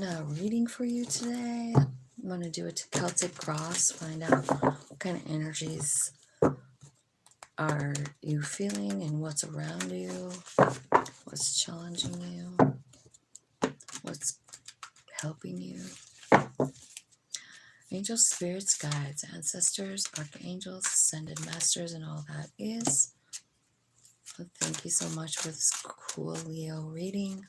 A reading for you today. I'm going to do a Celtic cross, find out what kind of energies are you feeling and what's around you, what's challenging you, what's helping you. Angels, spirits, guides, ancestors, archangels, ascended masters, and all that is. Thank you so much for this cool Leo reading.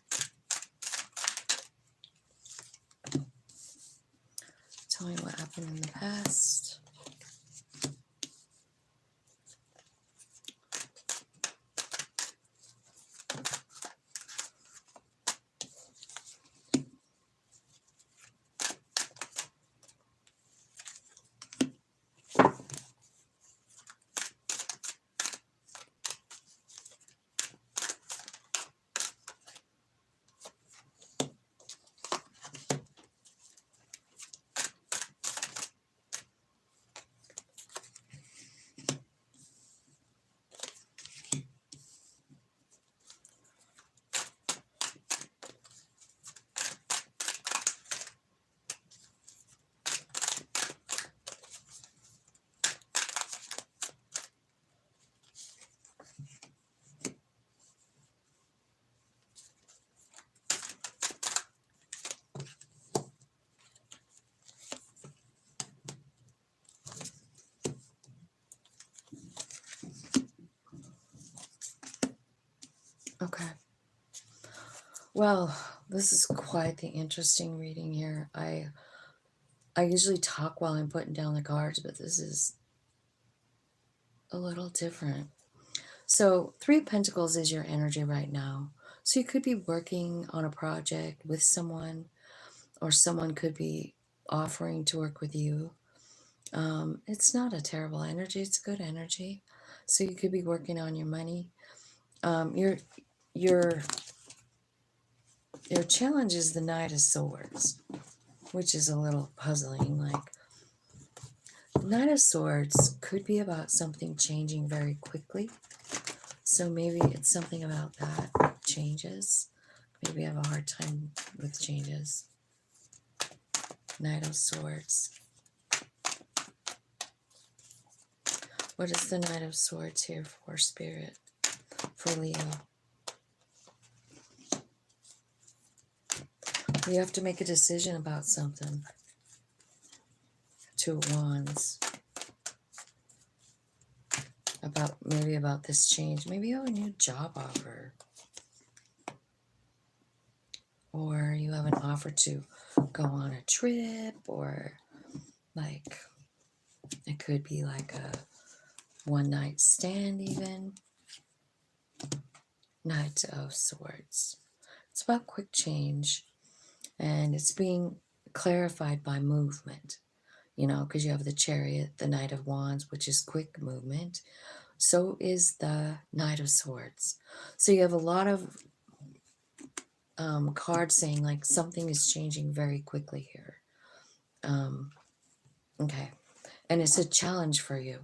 Tell me what happened in the past. Okay. Well, this is quite the interesting reading here. I usually talk while I'm putting down the cards, but this is a little different. So 3 of Pentacles is your energy right now. So you could be working on a project with someone, or someone could be offering to work with you. It's not a terrible energy, it's good energy. So you could be working on your money. Your challenge is the Knight of Swords, which is a little puzzling. Like, the Knight of Swords could be about something changing very quickly. So maybe it's something about that changes. Maybe I have a hard time with changes. Knight of Swords. What is the Knight of Swords here for, Spirit? For Leo. You have to make a decision about something. 2 of Wands. Maybe about this change. Maybe you have a new job offer. Or you have an offer to go on a trip, or like it could be like a one-night stand even. Knight of Swords. It's about quick change, and it's being clarified by movement, you know, because you have the Chariot, the Knight of Wands, which is quick movement. So is the Knight of Swords. So you have a lot of cards saying like something is changing very quickly here. Okay. And it's a challenge for you,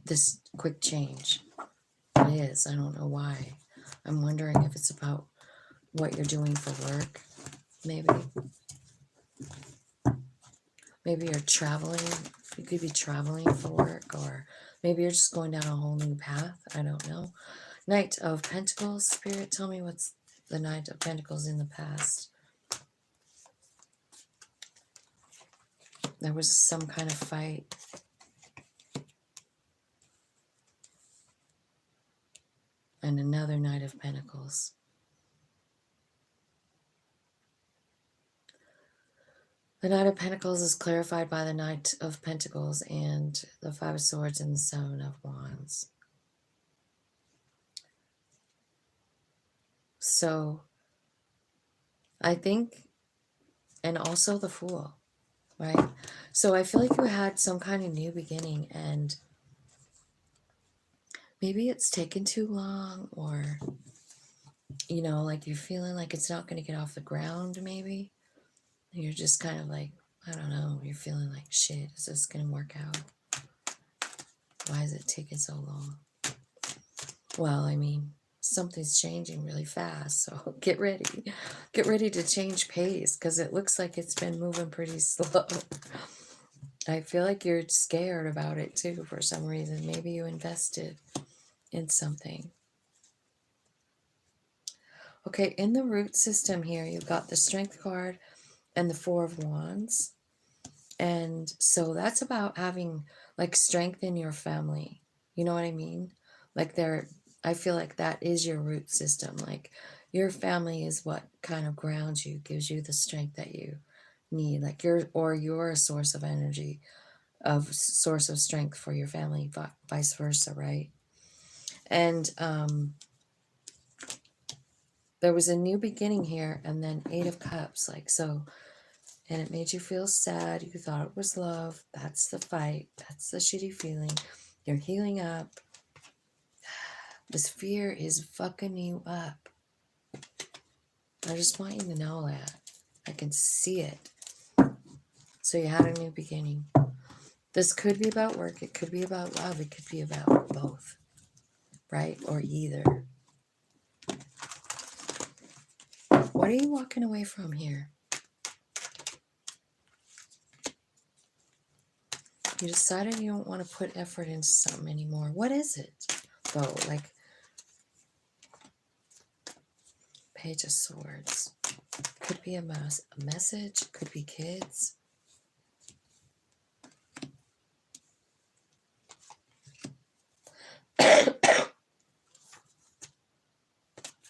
this quick change. It is. I don't know why. I'm wondering if it's about what you're doing for work, maybe. Maybe you're traveling. You could be traveling for work, or maybe you're just going down a whole new path. I don't know. Knight of Pentacles. Spirit, tell me what's the Knight of Pentacles in the past. There was some kind of fight. And another Knight of Pentacles. The Knight of Pentacles is clarified by the Knight of Pentacles and the 5 of Swords and the 7 of Wands. So, I think, and also the Fool, right? So I feel like you had some kind of new beginning, and maybe it's taken too long, or, you know, like you're feeling like it's not going to get off the ground, maybe. You're just kind of like, I don't know, you're feeling like, shit, is this going to work out? Why is it taking so long? Well, I mean, something's changing really fast. So get ready. Get ready to change pace because it looks like it's been moving pretty slow. I feel like you're scared about it too for some reason. Maybe you invested in something. Okay, in the root system here, you've got the Strength card and the Four of Wands. And so that's about having like strength in your family. You know what I mean? Like I feel like that is your root system. Like your family is what kind of grounds you, gives you the strength that you need. Like you're a source of energy, source of strength for your family, vice versa, right? And there was a new beginning here, and then Eight of Cups, like so, and it made you feel sad. You thought it was love. That's the fight. That's the shitty feeling. You're healing up. This fear is fucking you up. I just want you to know that. I can see it. So you had a new beginning. This could be about work. It could be about love. It could be about both, right? Or either. What are you walking away from here? You decided you don't want to put effort into something anymore. What is it, though? Like, Page of Swords. Could be a message. Could be kids.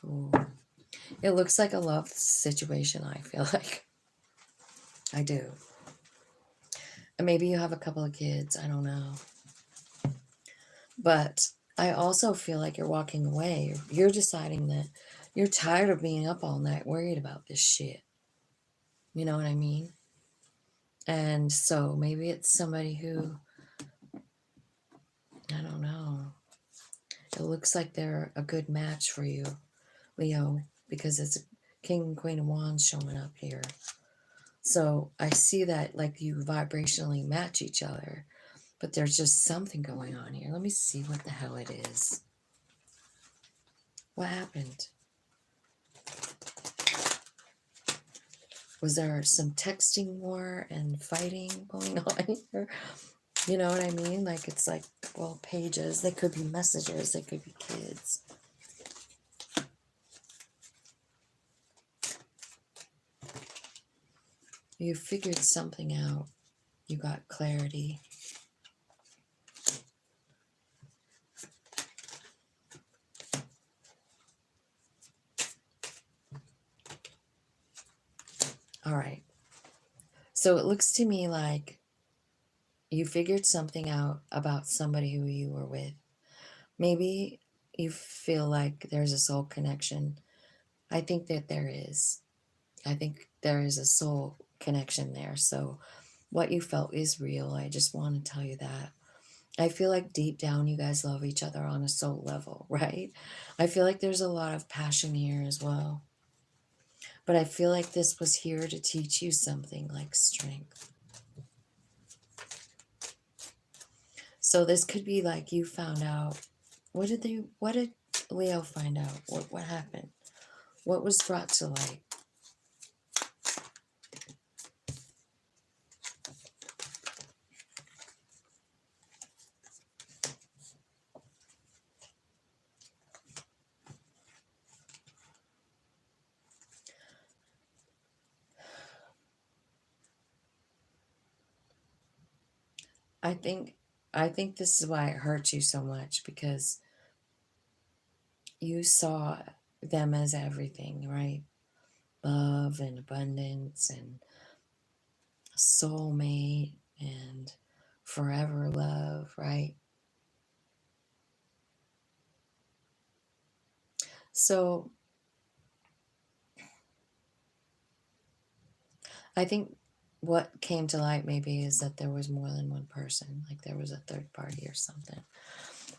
Ooh. It looks like a love situation, I feel like. I do. And maybe you have a couple of kids. I don't know. But I also feel like you're walking away. You're deciding that you're tired of being up all night worried about this shit. You know what I mean? And so maybe it's somebody who, I don't know. It looks like they're a good match for you, Leo, because it's a King and Queen of Wands showing up here. So I see that like you vibrationally match each other, but there's just something going on here. Let me see what the hell it is. What happened? Was there some texting war and fighting going on here? You know what I mean? Like it's like, well, pages. They could be messages. They could be kids. You figured something out. You got clarity. All right. So it looks to me like you figured something out about somebody who you were with. Maybe you feel like there's a soul connection. I think that there is. I think there is a soul connection there. So what you felt is real. I just want to tell you that. I feel like deep down you guys love each other on a soul level, right? I feel like there's a lot of passion here as well. But I feel like this was here to teach you something like strength. So this could be like you found out. What did Leo find out? What happened? What was brought to light? I think this is why it hurts you so much, because you saw them as everything, right? Love and abundance and soulmate and forever love, right? So I think what came to light maybe is that there was more than one person, like there was a third party or something.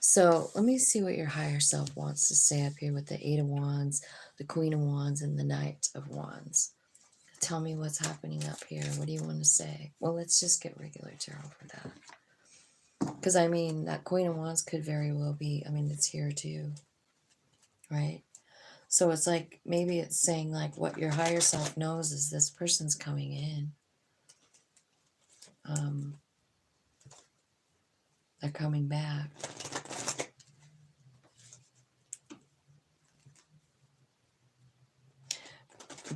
So let me see what your higher self wants to say up here with the Eight of Wands, the Queen of Wands, and the Knight of Wands. Tell me what's happening up here. What do you want to say? Well, let's just get regular tarot for that. Because, I mean, that Queen of Wands could very well be, I mean, it's here too. right? So it's like, maybe it's saying like what your higher self knows is this person's coming in. They're coming back.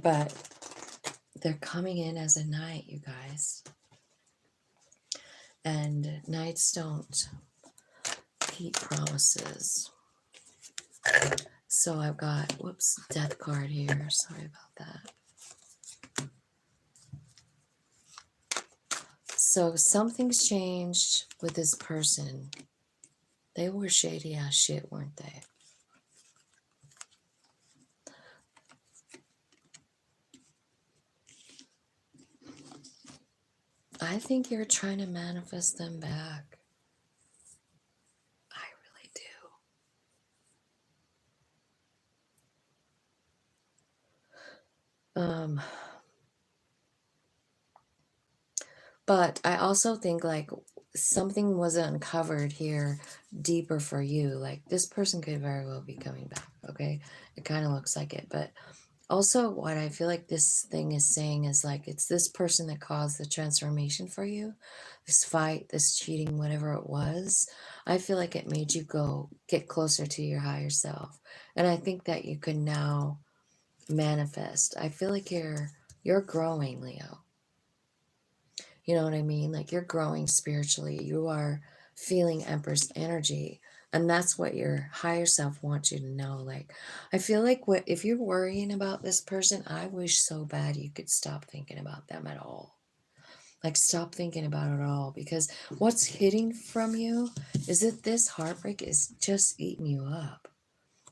But they're coming in as a knight, you guys. And knights don't keep promises. So I've got, whoops, death card here. Sorry about that. So something's changed with this person. They were shady ass shit, weren't they? I think you're trying to manifest them back. I really do. But I also think like something was uncovered here deeper for you. Like this person could very well be coming back. Okay. It kind of looks like it. But also, what I feel like this thing is saying is like it's this person that caused the transformation for you. This fight, this cheating, whatever it was. I feel like it made you go get closer to your higher self. And I think that you can now manifest. I feel like you're growing, Leo. You know what I mean? Like you're growing spiritually. You are feeling Empress energy. And that's what your higher self wants you to know. Like, I feel like what if you're worrying about this person, I wish so bad you could stop thinking about them at all. Like, stop thinking about it all. Because what's hitting from you is that this heartbreak is just eating you up.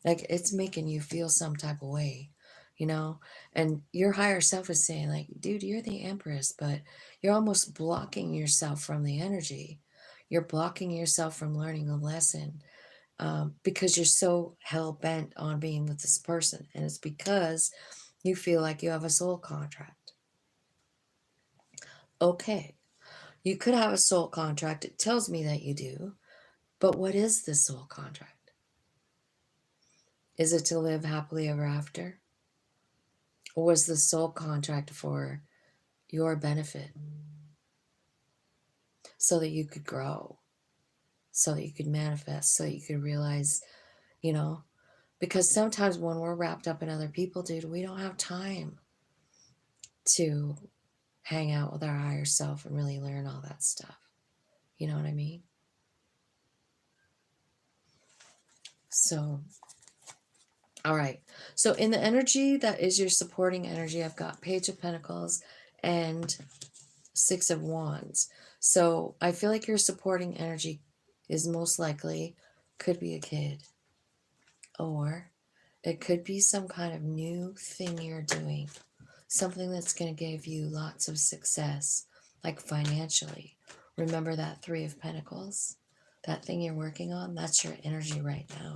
Like it's making you feel some type of way, you know? And your higher self is saying, like, dude, you're the Empress, but you're almost blocking yourself from the energy. You're blocking yourself from learning a lesson because you're so hell bent on being with this person. And it's because you feel like you have a soul contract. Okay, you could have a soul contract. It tells me that you do. But what is this soul contract? Is it to live happily ever after? Or was the soul contract for your benefit so that you could grow, so that you could manifest, so you could realize, you know, because sometimes when we're wrapped up in other people, dude, we don't have time to hang out with our higher self and really learn all that stuff. You know what I mean? So, all right. So, in the energy that is your supporting energy, I've got Page of Pentacles and Six of Wands. So I feel like your supporting energy is most likely could be a kid, or it could be some kind of new thing you're doing, something that's going to give you lots of success, like financially. Remember that Three of Pentacles? That thing you're working on, that's your energy right now.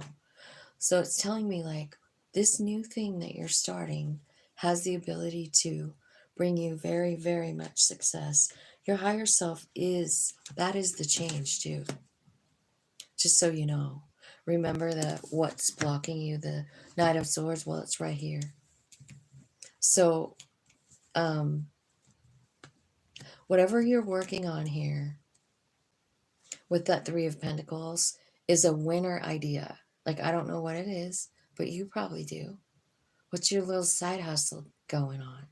So it's telling me like this new thing that you're starting has the ability to bring you very, very much success. Your higher self that is the change too. Just so you know. Remember that what's blocking you, the Knight of Swords, well, it's right here. So, whatever you're working on here with that Three of Pentacles is a winner idea. Like, I don't know what it is, but you probably do. What's your little side hustle going on?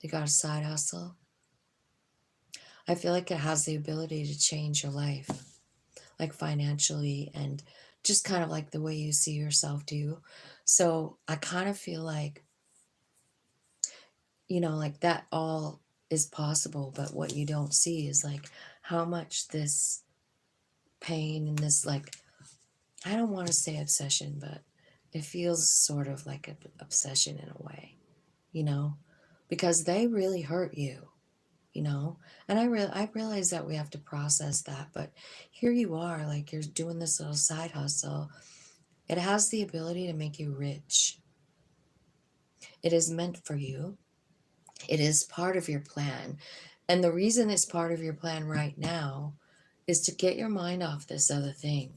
You got a side hustle? I feel like it has the ability to change your life, like financially and just kind of like the way you see yourself do. So I kind of feel like, like that all is possible, but what you don't see is like how much this pain and this, like, I don't want to say obsession, but it feels sort of like an obsession in a way, you know, because they really hurt you. And I realize that we have to process that, but here you are, like you're doing this little side hustle. It has the ability to make you rich. It is meant for you. It is part of your plan. And the reason it's part of your plan right now is to get your mind off this other thing,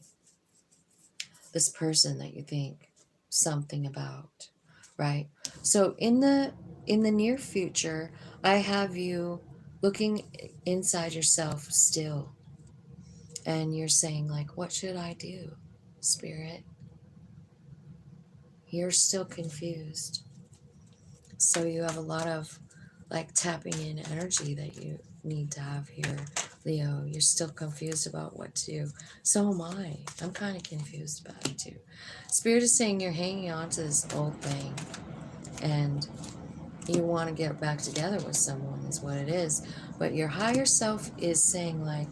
this person that you think something about, right? So in the near future, I have you looking inside yourself still, and you're saying like, what should I do, spirit? You're still confused. So you have a lot of like tapping in energy that you need to have here, Leo. You're still confused about what to do. So am I. I'm kind of confused about it too. Spirit is saying you're hanging on to this old thing and you want to get back together with someone is what it is. But your higher self is saying like,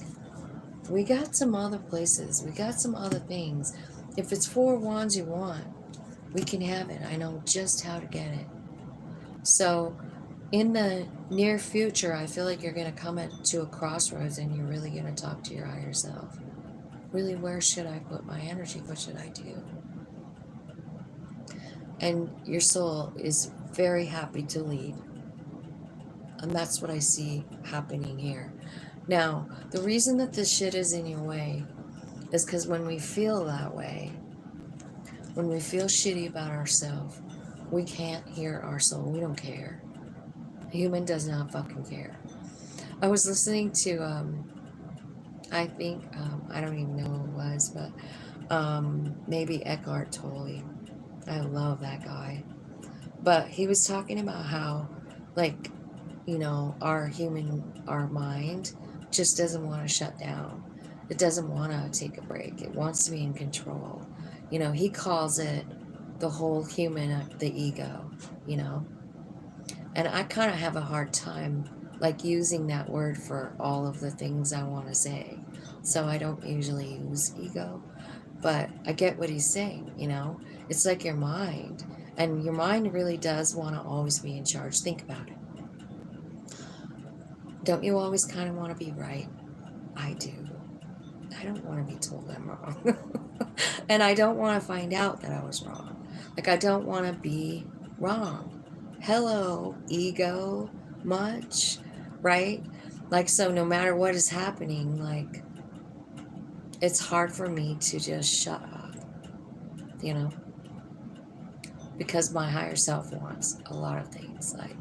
we got some other places. We got some other things. If it's 4 wands you want, we can have it. I know just how to get it. So in the near future, I feel like you're going to come to a crossroads and you're really going to talk to your higher self. Really, where should I put my energy? What should I do? And your soul is very happy to lead. And that's what I see happening here. Now, the reason that this shit is in your way is because when we feel that way, when we feel shitty about ourselves, we can't hear our soul. We don't care. A human does not fucking care. I was listening to, I think, I don't even know who it was, but maybe Eckhart Tolle. I love that guy. But he was talking about how, like, you know, our mind just doesn't want to shut down. It doesn't want to take a break. It wants to be in control. You know, he calls it the whole human, the ego, you know. And I kind of have a hard time, like, using that word for all of the things I want to say. So I don't usually use ego. But I get what he's saying, you know. It's like your mind. And your mind really does want to always be in charge. Think about it. Don't you always kind of want to be right? I do. I don't want to be told I'm wrong. And I don't want to find out that I was wrong. Like, I don't want to be wrong. Hello, ego, much, right? Like, so no matter what is happening, like, it's hard for me to just shut up, you know? Because my higher self wants a lot of things, like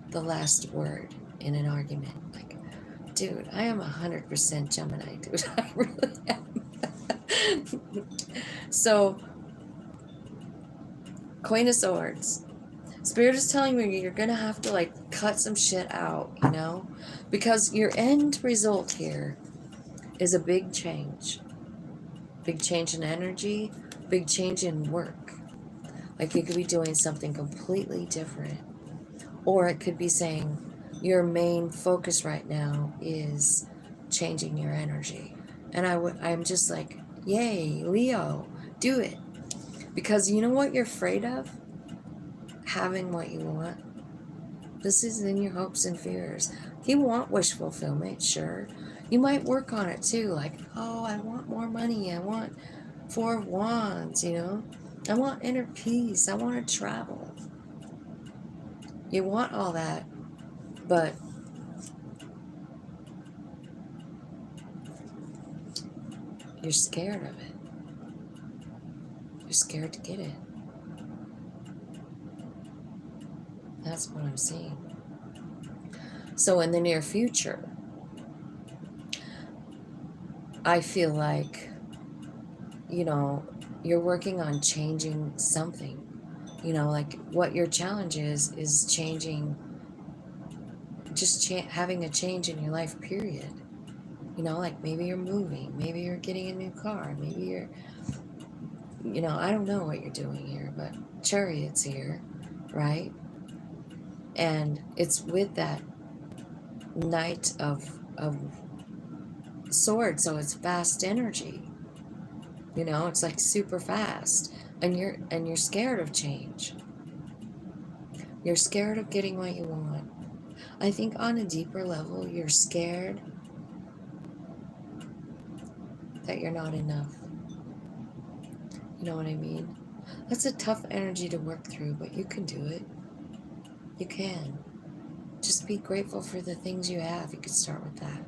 the last word in an argument. Like, dude, I am 100% Gemini, dude. I really am. So, Queen of Swords. Spirit is telling me you're going to have to, like, cut some shit out, you know? Because your end result here is a big change. Big change in energy, big change in work. Like, you could be doing something completely different. Or it could be saying your main focus right now is changing your energy. And I'm just like, yay, Leo, do it. Because you know what you're afraid of? Having what you want. This is in your hopes and fears. You want wish fulfillment, sure. You might work on it too. Like, oh, I want more money. I want 4 of Wands, you know. I want inner peace. I want to travel. You want all that, but you're scared of it. You're scared to get it. That's what I'm seeing. So in the near future, I feel like, you know, you're working on changing something. You know, like what your challenge is changing, just having a change in your life, period. You know, like maybe you're moving, maybe you're getting a new car, maybe you're, you know, I don't know what you're doing here, but Chariot's here, right? And it's with that Knight of Swords, so it's fast energy. You know, it's like super fast, and you're scared of change. You're scared of getting what you want. I think on a deeper level, you're scared that you're not enough. You know what I mean? That's a tough energy to work through, but you can do it. You can. Just be grateful for the things you have. You could start with that.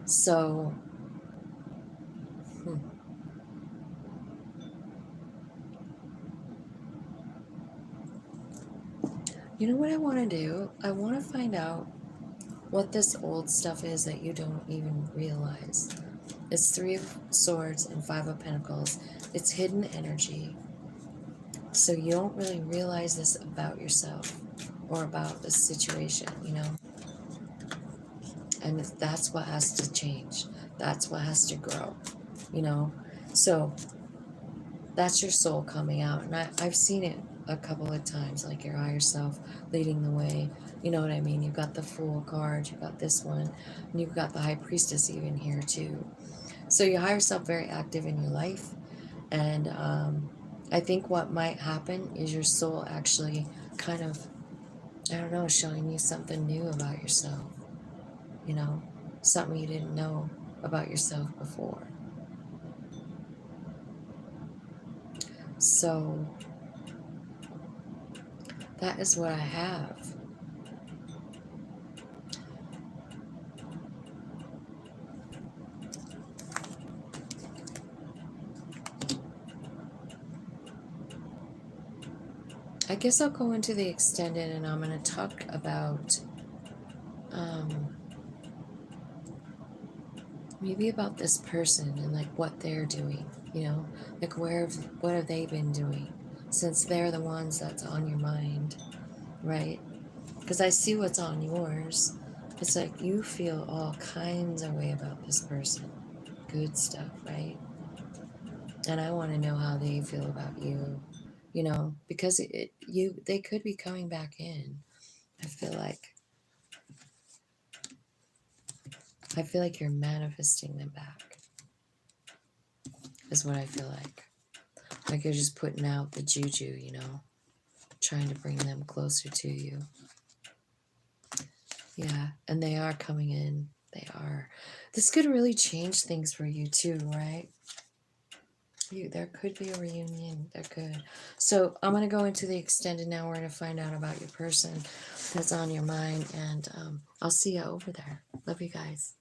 So, You know what I want to do? I want to find out what this old stuff is that you don't even realize. It's Three of Swords and Five of Pentacles. It's hidden energy. So you don't really realize this about yourself or about the situation, you know? And that's what has to change. That's what has to grow, you know? So that's your soul coming out. And I've seen it a couple of times, like your higher self leading the way. You know what I mean? You've got the Fool card, you've got this one, and you've got the High Priestess even here too. So your higher self very active in your life. And I think what might happen is your soul actually kind of, I don't know, showing you something new about yourself. You know, something you didn't know about yourself before. So that is what I have. I guess I'll go into the extended and I'm going to talk about maybe about this person and like what they're doing, you know, like what have they been doing since they're the ones that's on your mind, right? Because I see what's on yours. It's like you feel all kinds of way about this person. Good stuff, right? And I want to know how they feel about you, you know, because they could be coming back in. I feel like you're manifesting them back. Is what I feel like. Like you're just putting out the juju, you know, trying to bring them closer to you. Yeah, and they are coming in. They are. This could really change things for you too, right? There could be a reunion. There could. So I'm going to go into the extended now. We're going to find out about your person that's on your mind. And I'll see you over there. Love you guys.